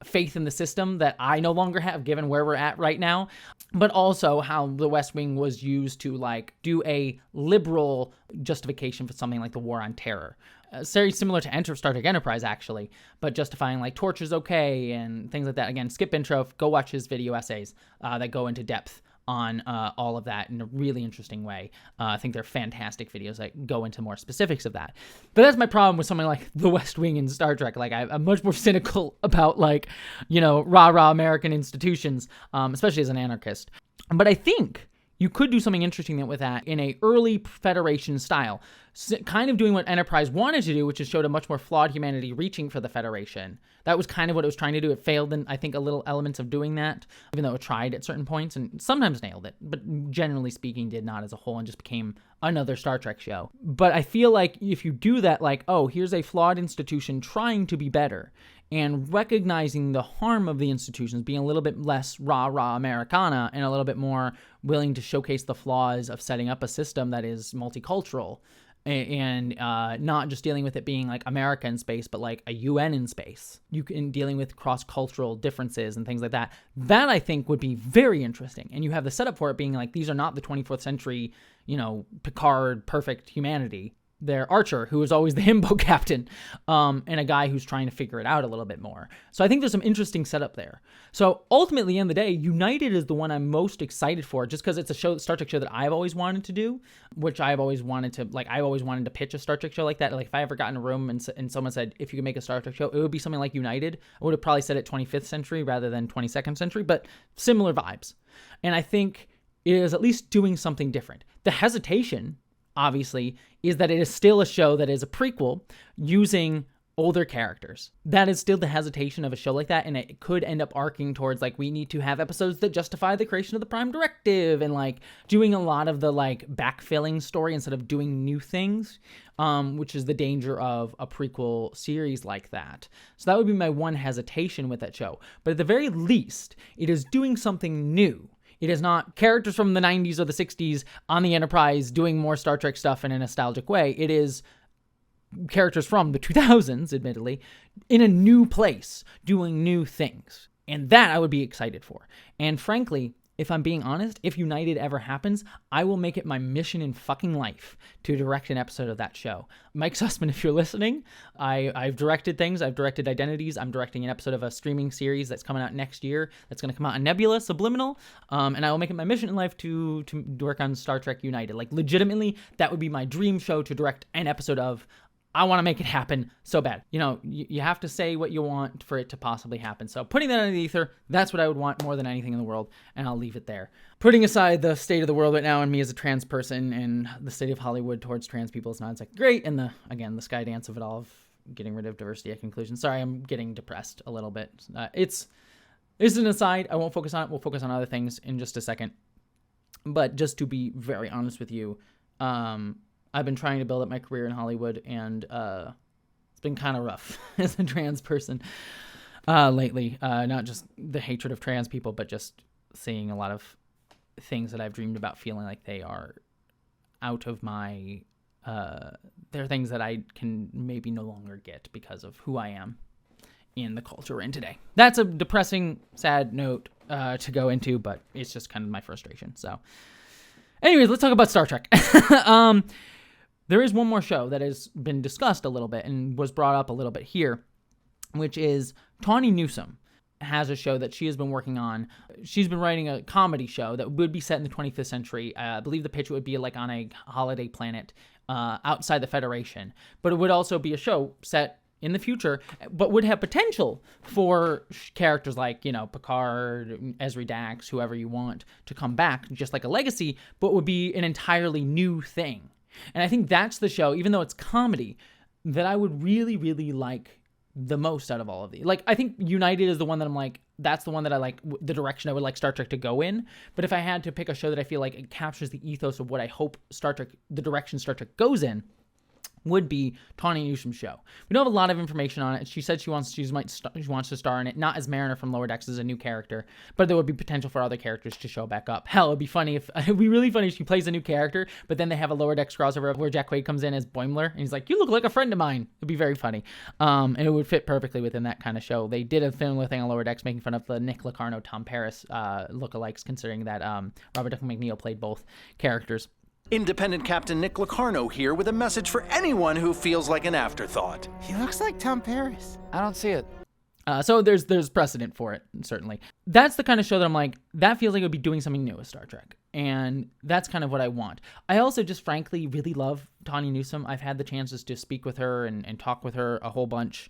faith in the system that I no longer have, given where we're at right now. But also how the West Wing was used to do a liberal justification for something like the War on Terror. Very similar to Star Trek Enterprise, actually, but justifying torture's okay and things like that. Again, Skip Intro, go watch his video essays that go into depth on all of that in a really interesting way. I think they're fantastic videos that go into more specifics of that. But that's my problem with something like The West Wing in Star Trek. I'm much more cynical about rah-rah American institutions, especially as an anarchist. But I think you could do something interesting with that in a early Federation style, kind of doing what Enterprise wanted to do, which is showed a much more flawed humanity reaching for the Federation. That was kind of what it was trying to do. It failed in, I think, a little elements of doing that, even though it tried at certain points and sometimes nailed it, but generally speaking did not as a whole and just became another Star Trek show. But I feel like if you do that, here's a flawed institution trying to be better, and recognizing the harm of the institutions, being a little bit less rah-rah Americana and a little bit more willing to showcase the flaws of setting up a system that is multicultural and not just dealing with it being America in space, but a UN in space. You can dealing with cross-cultural differences and things like that. That I think would be very interesting. And you have the setup for it being these are not the 24th century, Picard perfect humanity. They're Archer, who is always the himbo captain, and a guy who's trying to figure it out a little bit more. So I think there's some interesting setup there. So ultimately, in the day, United is the one I'm most excited for, just because it's a Star Trek show that I've always wanted to do, which I've always wanted to, I've always wanted to pitch a Star Trek show like that. If I ever got in a room and someone said, if you could make a Star Trek show, it would be something like United. I would have probably said it 25th century rather than 22nd century, but similar vibes. And I think it is at least doing something different. The hesitation, obviously, is that it is still a show that is a prequel using older characters. That is still the hesitation of a show like that, and it could end up arcing towards we need to have episodes that justify the creation of the Prime Directive and doing a lot of the backfilling story instead of doing new things, which is the danger of a prequel series like that. So that would be my one hesitation with that show. But at the very least, it is doing something new. It is not characters from the 90s or the 60s on the Enterprise doing more Star Trek stuff in a nostalgic way. It is characters from the 2000s, admittedly, in a new place, doing new things. And that I would be excited for. And frankly, if I'm being honest, if United ever happens, I will make it my mission in fucking life to direct an episode of that show. Mike Sussman, if you're listening, I've directed things. I've directed Identities. I'm directing an episode of a streaming series that's coming out next year. That's going to come out on Nebula, Subliminal. And I will make it my mission in life to work on Star Trek United. Legitimately, that would be my dream show to direct an episode of. I want to make it happen so bad. You have to say what you want for it to possibly happen. So putting that in the ether, that's what I would want more than anything in the world, and I'll leave it there. Putting aside the state of the world right now and me as a trans person and the state of Hollywood towards trans people is not great, and the Skydance of it all, of getting rid of diversity at conclusion. Sorry, I'm getting depressed a little bit. It's an aside. I won't focus on it. We'll focus on other things in just a second. But just to be very honest with you, I've been trying to build up my career in Hollywood, and it's been kind of rough as a trans person lately. Not just the hatred of trans people, but just seeing a lot of things that I've dreamed about feeling like they are out of my... they're things that I can maybe no longer get because of who I am in the culture we're in today. That's a depressing, sad note to go into, but it's just kind of my frustration. So anyways, let's talk about Star Trek. There is one more show that has been discussed a little bit and was brought up a little bit here, which is Tawny Newsome has a show that she has been working on. She's been writing a comedy show that would be set in the 25th century. I believe the pitch would be on a holiday planet outside the Federation, but it would also be a show set in the future, but would have potential for characters like, Picard, Ezri Dax, whoever you want to come back, just like a legacy, but would be an entirely new thing. And I think that's the show, even though it's comedy, that I would really, really like the most out of all of these. Like, I think United is the one that I'm like, that's the one that I like, the direction I would like Star Trek to go in. But if I had to pick a show that I feel like it captures the ethos of what I hope the direction Star Trek goes in, would be Tawny Newsom's show. We don't have a lot of information on it. She said she wants to star in it, not as Mariner from Lower Decks as a new character, but there would be potential for other characters to show back up. Hell, it'd be really funny if she plays a new character, but then they have a Lower Decks crossover where Jack Quaid comes in as Boimler, and he's like, "You look like a friend of mine." It'd be very funny. And it would fit perfectly within that kind of show. They did a similar thing on Lower Decks, making fun of the Nick Locarno, Tom Paris lookalikes, considering that Robert Duncan McNeil played both characters. Independent Captain Nick Locarno here with a message for anyone who feels like an afterthought. He looks like Tom Paris. I don't see it. So there's precedent for it, certainly. That's the kind of show that I'm like, that feels like it would be doing something new with Star Trek. And that's kind of what I want. I also just frankly really love Tawny Newsom. I've had the chances to speak with her and talk with her a whole bunch,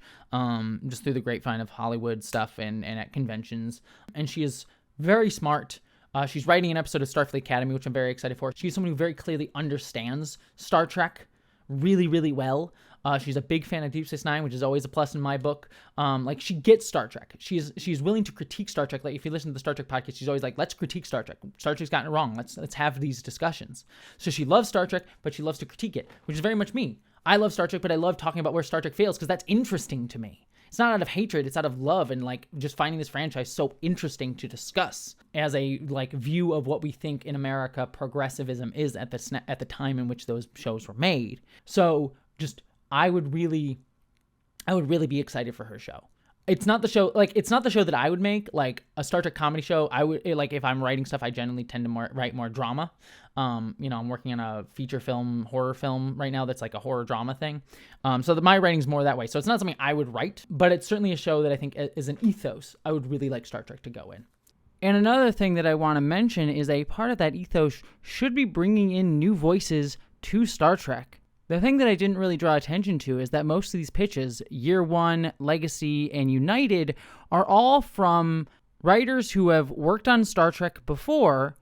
just through the grapevine of Hollywood stuff and at conventions. And she is very smart. She's writing an episode of Starfleet Academy, which I'm very excited for. She's someone who very clearly understands Star Trek really, really well. She's a big fan of Deep Space Nine, which is always a plus in my book. Like, she gets Star Trek. She's willing to critique Star Trek. Like, if you listen to the Star Trek podcast, she's always like, let's critique Star Trek. Star Trek's gotten it wrong. Let's have these discussions. So she loves Star Trek, but she loves to critique it, which is very much me. I love Star Trek, but I love talking about where Star Trek fails because that's interesting to me. It's not out of hatred, it's out of love and like just finding this franchise so interesting to discuss as a like view of what we think in America progressivism is at the time in which those shows were made. So just I would really be excited for her show. It's not the show that I would make, like a Star Trek comedy show. If I'm writing stuff, I generally tend to write more drama. I'm working on a feature film, horror film right now that's like a horror drama thing. So my writing's more that way. So it's not something I would write, but it's certainly a show that I think is an ethos I would really like Star Trek to go in. And another thing that I want to mention is a part of that ethos should be bringing in new voices to Star Trek. The thing that I didn't really draw attention to is that most of these pitches, Year One, Legacy, and United, are all from writers who have worked on Star Trek before,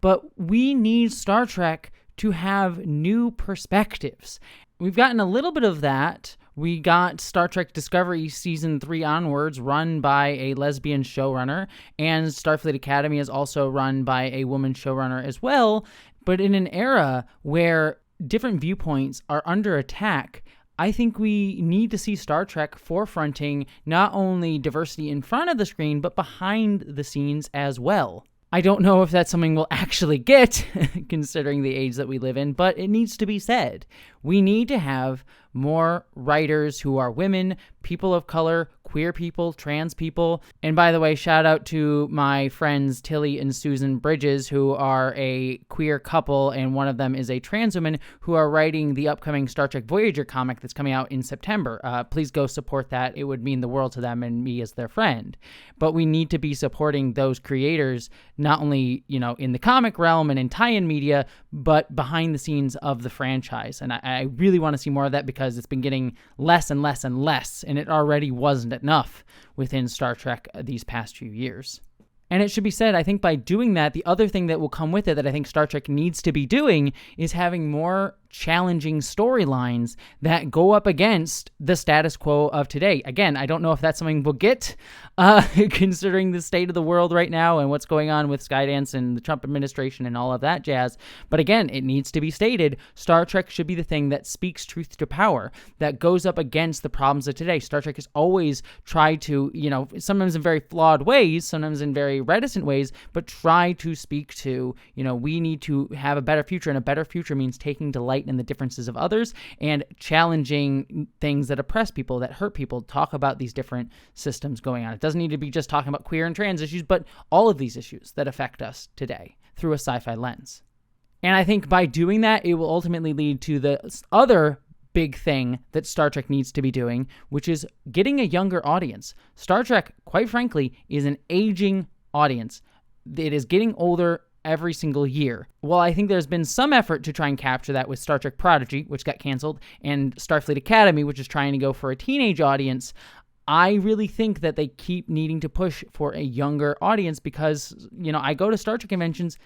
but we need Star Trek to have new perspectives. We've gotten a little bit of that. We got Star Trek Discovery Season 3 onwards run by a lesbian showrunner, and Starfleet Academy is also run by a woman showrunner as well, but in an era where different viewpoints are under attack, I think we need to see Star Trek forefronting not only diversity in front of the screen, but behind the scenes as well. I don't know if that's something we'll actually get, considering the age that we live in, but it needs to be said. We need to have more writers who are women, people of color, queer people, trans people. And by the way, shout out to my friends Tilly and Susan Bridges, who are a queer couple, and one of them is a trans woman who are writing the upcoming Star Trek Voyager comic that's coming out in September. Please go support that. It would mean the world to them and me as their friend. But we need to be supporting those creators, not only, in the comic realm and in tie-in media, but behind the scenes of the franchise. And I really want to see more of that because it's been getting less and less and less, and it already wasn't enough within Star Trek these past few years. And it should be said, I think by doing that, the other thing that will come with it that I think Star Trek needs to be doing is having more challenging storylines that go up against the status quo of today. Again, I don't know if that's something we'll get, considering the state of the world right now and what's going on with Skydance and the Trump administration and all of that jazz. But again, it needs to be stated, Star Trek should be the thing that speaks truth to power, that goes up against the problems of today. Star Trek has always tried to, sometimes in very flawed ways, sometimes in very reticent ways, but try to speak to, we need to have a better future, and a better future means taking delight in the differences of others and challenging things that oppress people, that hurt people. Talk about these different systems going on. It doesn't need to be just talking about queer and trans issues, but all of these issues that affect us today through a sci-fi lens. And I think by doing that, it will ultimately lead to the other big thing that Star Trek needs to be doing, which is getting a younger audience. Star Trek, quite frankly, is an aging audience. It is getting older every single year. Well, I think there's been some effort to try and capture that with Star Trek Prodigy, which got canceled, and Starfleet Academy, which is trying to go for a teenage audience. I really think that they keep needing to push for a younger audience because, I go to Star Trek conventions.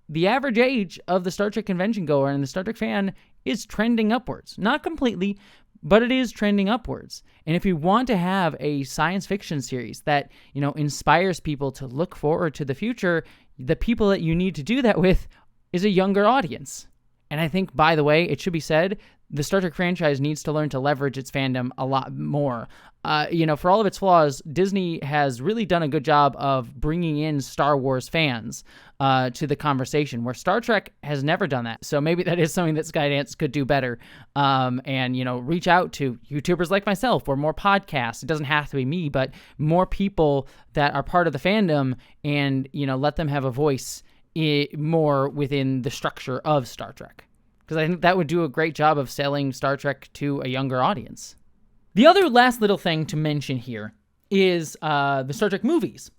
The average age of the Star Trek convention goer and the Star Trek fan is trending upwards. Not completely, but it is trending upwards. And if you want to have a science fiction series that, inspires people to look forward to the future, the people that you need to do that with is a younger audience. And I think, by the way, it should be said, the Star Trek franchise needs to learn to leverage its fandom a lot more. For all of its flaws, Disney has really done a good job of bringing in Star Wars fans to the conversation, where Star Trek has never done that. So maybe that is something that Skydance could do better. And reach out to YouTubers like myself or more podcasts. It doesn't have to be me, but more people that are part of the fandom and, let them have a voice more within the structure of Star Trek. Because I think that would do a great job of selling Star Trek to a younger audience. The other last little thing to mention here is the Star Trek movies.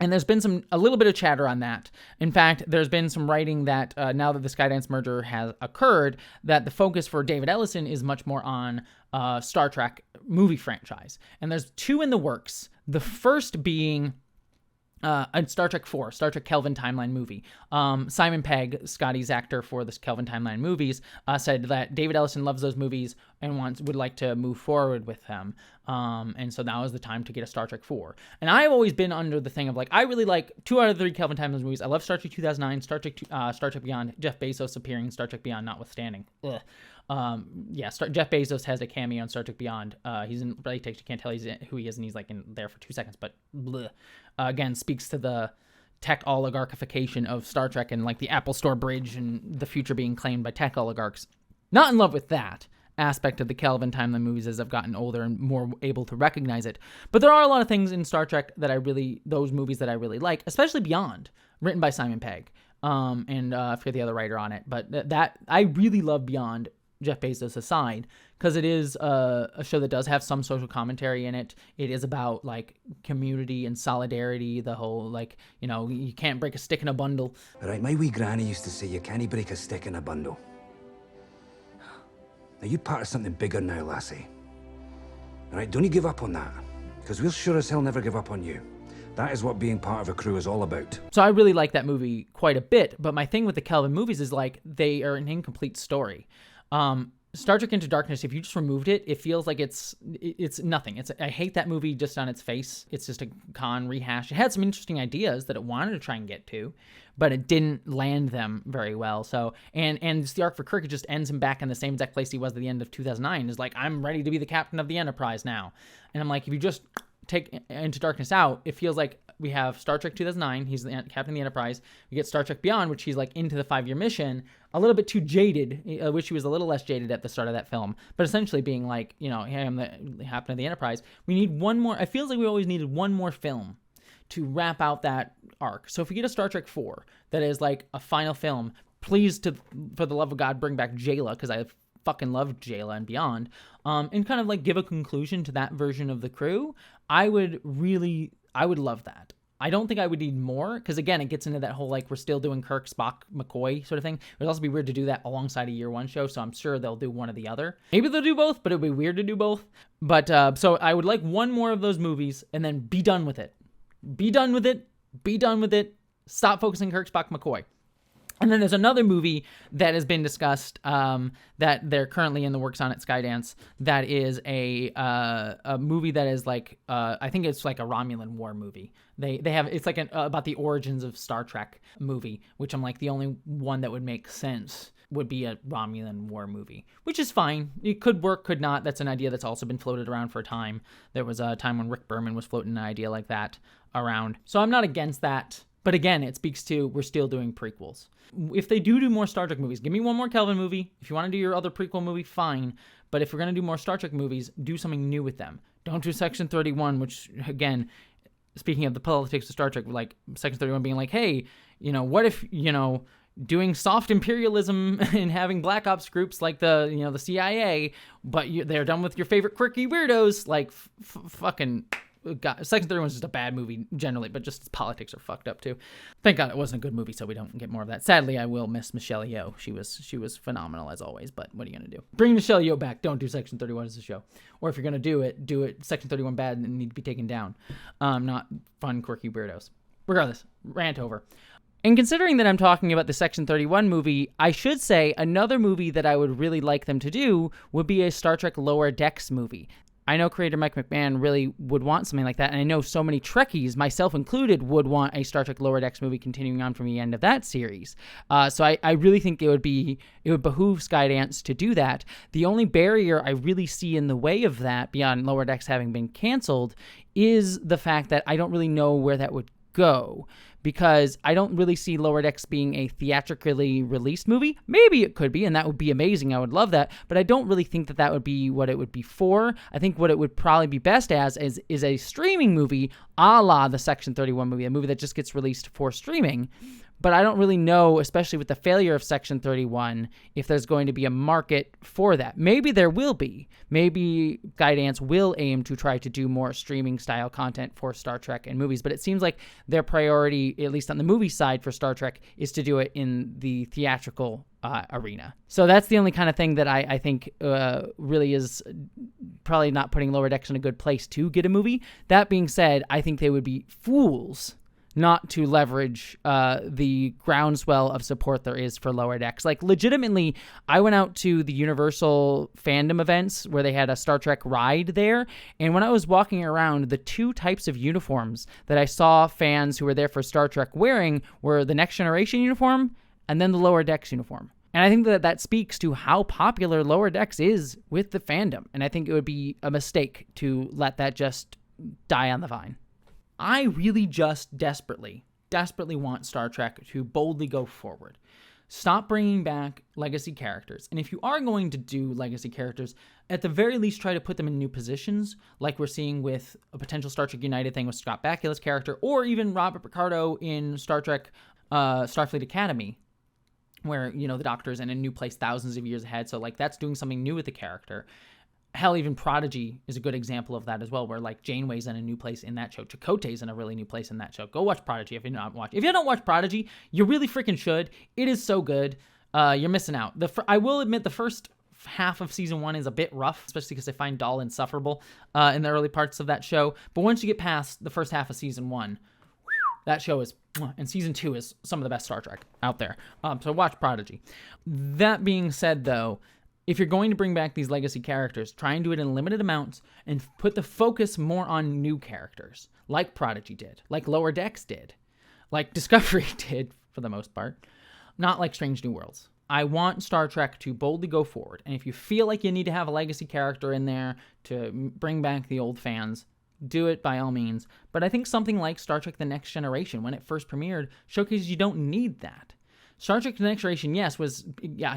And there's been a little bit of chatter on that. In fact, there's been some writing that now that the Skydance merger has occurred, that the focus for David Ellison is much more on Star Trek movie franchise. And there's 2 in the works. The first being a Star Trek 4, Star Trek Kelvin Timeline movie. Simon Pegg, Scotty's actor for the Kelvin Timeline movies, said that David Ellison loves those movies and would like to move forward with them. And so now is the time to get a Star Trek 4. And I've always been under the thing of I really like 2 out of 3 Kelvin Timeline movies. I love Star Trek 2009, Star Trek Beyond, Jeff Bezos appearing in Star Trek Beyond notwithstanding. Ugh. Jeff Bezos has a cameo in Star Trek Beyond. He's in Really Takes, you can't tell who he is, and he's in there for 2 seconds, but again, speaks to the tech oligarchification of Star Trek and the Apple Store bridge and the future being claimed by tech oligarchs. Not in love with that aspect of the Kelvin Timeline movies as I've gotten older and more able to recognize it. But there are a lot of things in Star Trek those movies that I really like, especially Beyond, written by Simon Pegg. And I forget the other writer on it, but that I really love Beyond, Jeff Bezos aside, because it is a show that does have some social commentary in it. It is about community and solidarity, the whole you can't break a stick in a bundle. Right, my wee granny used to say you can't break a stick in a bundle. Now you're part of something bigger now, lassie. All right, don't you give up on that, because we'll sure as hell never give up on you. That is what being part of a crew is all about. So I really like that movie quite a bit, but my thing with the Kelvin movies is they are an incomplete story. Star Trek Into Darkness, if you just removed it, it feels like it's nothing. I hate that movie just on its face. It's just a con rehash. It had some interesting ideas that it wanted to try and get to, but it didn't land them very well. So, and it's the arc for Kirk. It just ends him back in the same exact place he was at the end of 2009. Is I'm ready to be the captain of the Enterprise now. And I'm if you just take Into Darkness out, it feels like we have Star Trek 2009, he's the captain of the Enterprise. We get Star Trek Beyond, which he's into the 5-year mission, a little bit too jaded. I wish he was a little less jaded at the start of that film, but essentially being hey, I'm the captain of the Enterprise. We need one more, it feels like we always needed one more film to wrap out that arc. So if we get a Star Trek 4 that is a final film, please, for the love of God, bring back Jayla, because I fucking loved Jayla and Beyond, and kind of give a conclusion to that version of the crew. I would love that. I don't think I would need more, because again, it gets into that whole we're still doing Kirk, Spock, McCoy sort of thing. It would also be weird to do that alongside a year 1 show, so I'm sure they'll do one or the other. Maybe they'll do both, but it would be weird to do both. But so I would like one more of those movies and then be done with it. Be done with it. Be done with it. Stop focusing Kirk, Spock, McCoy. And then there's another movie that has been discussed that they're currently in the works on at Skydance. That is a movie that is I think it's a Romulan War movie. They have it's about the origins of Star Trek movie, which I'm the only one that would make sense would be a Romulan War movie, which is fine. It could work, could not. That's an idea that's also been floated around for a time. There was a time when Rick Berman was floating an idea like that around. So I'm not against that. But again, it speaks to we're still doing prequels. If they do more Star Trek movies, give me one more Kelvin movie. If you want to do your other prequel movie, fine. But if we're going to do more Star Trek movies, do something new with them. Don't do Section 31, which, again, speaking of the politics of Star Trek, Section 31 being hey, what if, doing soft imperialism and having black ops groups like the CIA, but they're done with your favorite quirky weirdos, fucking... God, Section 31 is just a bad movie generally, but just its politics are fucked up too. Thank God it wasn't a good movie, so we don't get more of that. Sadly, I will miss Michelle Yeoh. She was phenomenal as always, but what are you gonna do? Bring Michelle Yeoh back. Don't do Section 31 as a show. Or if you're gonna do it Section 31 bad and need to be taken down. Not fun, quirky weirdos. Regardless, rant over. And considering that I'm talking about the Section 31 movie, I should say another movie that I would really like them to do would be a Star Trek Lower Decks movie. I know creator Mike McMahon really would want something like that, and I know so many Trekkies, myself included, would want a Star Trek Lower Decks movie continuing on from the end of that series. So I really think it would behoove Skydance to do that. The only barrier I really see in the way of that, beyond Lower Decks having been canceled, is the fact that I don't really know where that would go, because I don't really see Lower Decks being a theatrically released movie. Maybe it could be, and that would be amazing. I would love that, but I don't really think that that would be what it would be for. I think what it would probably be best as is a streaming movie, a la the Section 31 movie, a movie that just gets released for streaming. But I don't really know, especially with the failure of Section 31, if there's going to be a market for that. Maybe there will be. Maybe Skydance will aim to try to do more streaming-style content for Star Trek and movies, but it seems like their priority, at least on the movie side for Star Trek, is to do it in the theatrical arena. So that's the only kind of thing that I think really is probably not putting Lower Decks in a good place to get a movie. That being said, I think they would be fools not to leverage the groundswell of support there is for Lower Decks. Like, legitimately, I went out to the Universal fandom events where they had a Star Trek ride there, and when I was walking around, the two types of uniforms that I saw fans who were there for Star Trek wearing were the Next Generation uniform and then the Lower Decks uniform. And I think that speaks to how popular Lower Decks is with the fandom, and I think it would be a mistake to let that just die on the vine. I really just desperately want Star Trek to boldly go forward. Stop bringing back legacy characters. And if you are going to do legacy characters, at the very least try to put them in new positions, like we're seeing with a potential Star Trek United thing with Scott Bakula's character, or even Robert Picardo in Star Trek Starfleet Academy, where, you know, the Doctor's in a new place thousands of years ahead. So, like, that's doing something new with the character. Hell, even Prodigy is a good example of that as well, where, like, Janeway's in a new place in that show. Chakotay's in a really new place in that show. Go watch Prodigy if you don't watch. If you don't watch Prodigy, you really freaking should. It is so good. You're missing out. I will admit the first half of season 1 is a bit rough, especially because I find Dahl insufferable in the early parts of that show. But once you get past the first half of season 1, that show is, and season 2 is some of the best Star Trek out there. So watch Prodigy. That being said, though, if you're going to bring back these legacy characters, try and do it in limited amounts and put the focus more on new characters, like Prodigy did, like Lower Decks did, like Discovery did, for the most part, not like Strange New Worlds. I want Star Trek to boldly go forward, and if you feel like you need to have a legacy character in there to bring back the old fans, do it by all means. But I think something like Star Trek The Next Generation, when it first premiered, showcases you don't need that. Star Trek The Next Generation, yes,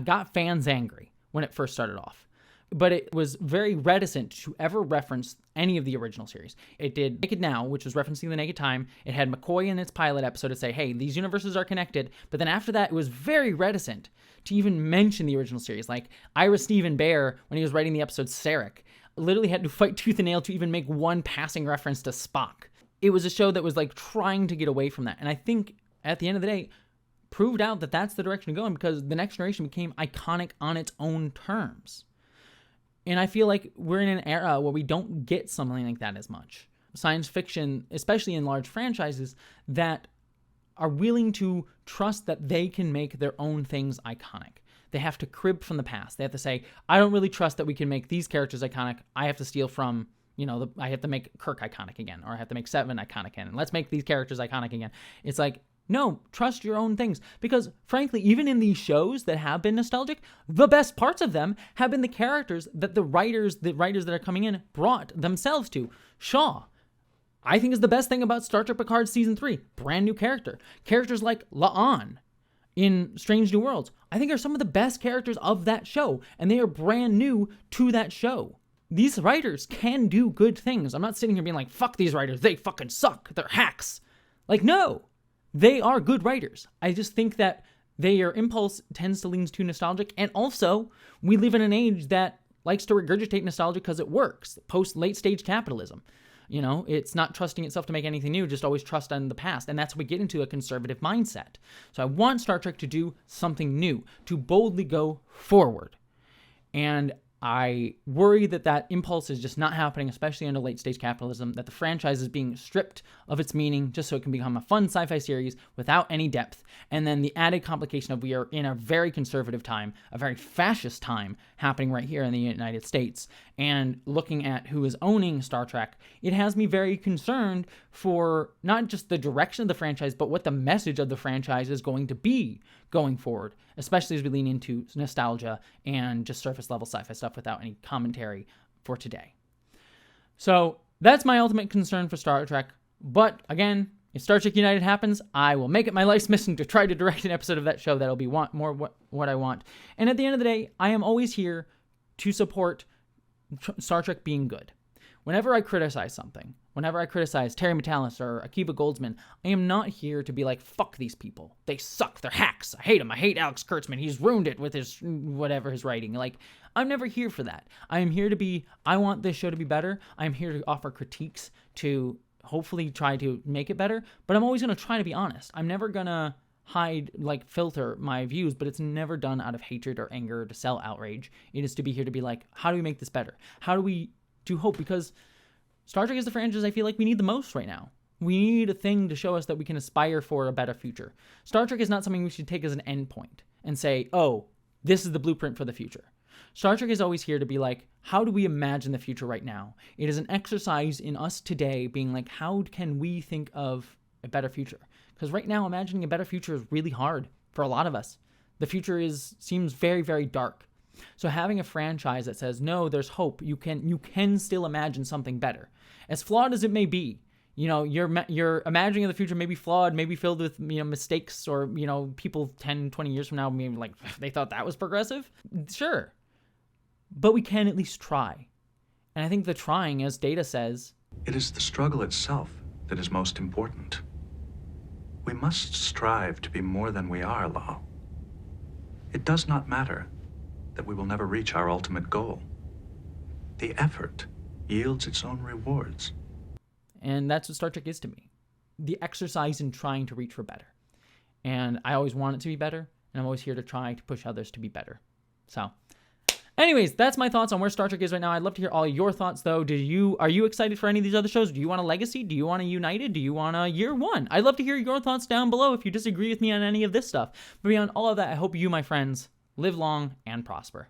got fans angry when it first started off, but it was very reticent to ever reference any of the original series. It did Naked Now, which was referencing The Naked Time. It had McCoy in its pilot episode to say, hey, these universes are connected. But then after that, it was very reticent to even mention the original series. Like Ira Steven Behr, when he was writing the episode Sarek, literally had to fight tooth and nail to even make one passing reference to Spock. It was a show that was like trying to get away from that. And I think at the end of the day, proved out that that's the direction to go in, because The Next Generation became iconic on its own terms. And I feel like we're in an era where we don't get something like that as much. Science fiction, especially in large franchises, that are willing to trust that they can make their own things iconic. They have to crib from the past. They have to say, I don't really trust that we can make these characters iconic. I have to steal from, I have to make Kirk iconic again, or I have to make Seven iconic again. And let's make these characters iconic again. It's like, no, trust your own things. Because, frankly, even in these shows that have been nostalgic, the best parts of them have been the characters that the writers that are coming in brought themselves to. Shaw, I think, is the best thing about Star Trek Picard Season 3. Brand new character. Characters like La'an in Strange New Worlds, I think, are some of the best characters of that show. And they are brand new to that show. These writers can do good things. I'm not sitting here being like, fuck these writers, they fucking suck, they're hacks. Like, no. They are good writers. I just think that their impulse tends to lean too nostalgic. And also, we live in an age that likes to regurgitate nostalgia because it works. Post late stage capitalism. It's not trusting itself to make anything new, just always trust in the past. And that's how we get into a conservative mindset. So I want Star Trek to do something new, to boldly go forward. And I worry that that impulse is just not happening, especially under late-stage capitalism, that the franchise is being stripped of its meaning just so it can become a fun sci-fi series without any depth. And then the added complication of we are in a very conservative time, a very fascist time happening right here in the United States. And looking at who is owning Star Trek, it has me very concerned for not just the direction of the franchise, but what the message of the franchise is going to be going forward, especially as we lean into nostalgia and just surface level sci-fi stuff without any commentary for today. So that's my ultimate concern for Star Trek. But again, if Star Trek United happens, I will make it my life's mission to try to direct an episode of that show that'll be what I want. And at the end of the day, I am always here to support Star Trek being good. Whenever I criticize something, whenever I criticize Terry Matalas or Akiva Goldsman, I am not here to be like, fuck these people. They suck. They're hacks. I hate them. I hate Alex Kurtzman. He's ruined it with his writing. Like, I'm never here for that. I am here to be, I want this show to be better. I'm here to offer critiques to hopefully try to make it better, but I'm always going to try to be honest. I'm never going to hide, filter my views, but it's never done out of hatred or anger to sell outrage. It is to be here to be like, how do we make this better? How do we do hope? Because Star Trek is the franchise I feel like we need the most right now. We need a thing to show us that we can aspire for a better future. Star Trek is not something we should take as an endpoint and say, oh, this is the blueprint for the future. Star Trek is always here to be like, how do we imagine the future right now? It is an exercise in us today being like, how can we think of a better future? Because right now, imagining a better future is really hard for a lot of us. The future seems very, very dark. So having a franchise that says, no, there's hope. You can still imagine something better. As flawed as it may be, your imagining of the future may be flawed, maybe filled with, mistakes, or, people 10, 20 years from now, maybe like, they thought that was progressive. Sure. But we can at least try. And I think the trying, as Data says, it is the struggle itself that is most important. We must strive to be more than we are, Law. It does not matter that we will never reach our ultimate goal. The effort yields its own rewards. And that's what Star Trek is to me. The exercise in trying to reach for better. And I always want it to be better, and I'm always here to try to push others to be better. So, anyways, that's my thoughts on where Star Trek is right now. I'd love to hear all your thoughts, though. Are you excited for any of these other shows? Do you want a Legacy? Do you want a United? Do you want a Year One? I'd love to hear your thoughts down below if you disagree with me on any of this stuff. But beyond all of that, I hope you, my friends, live long and prosper.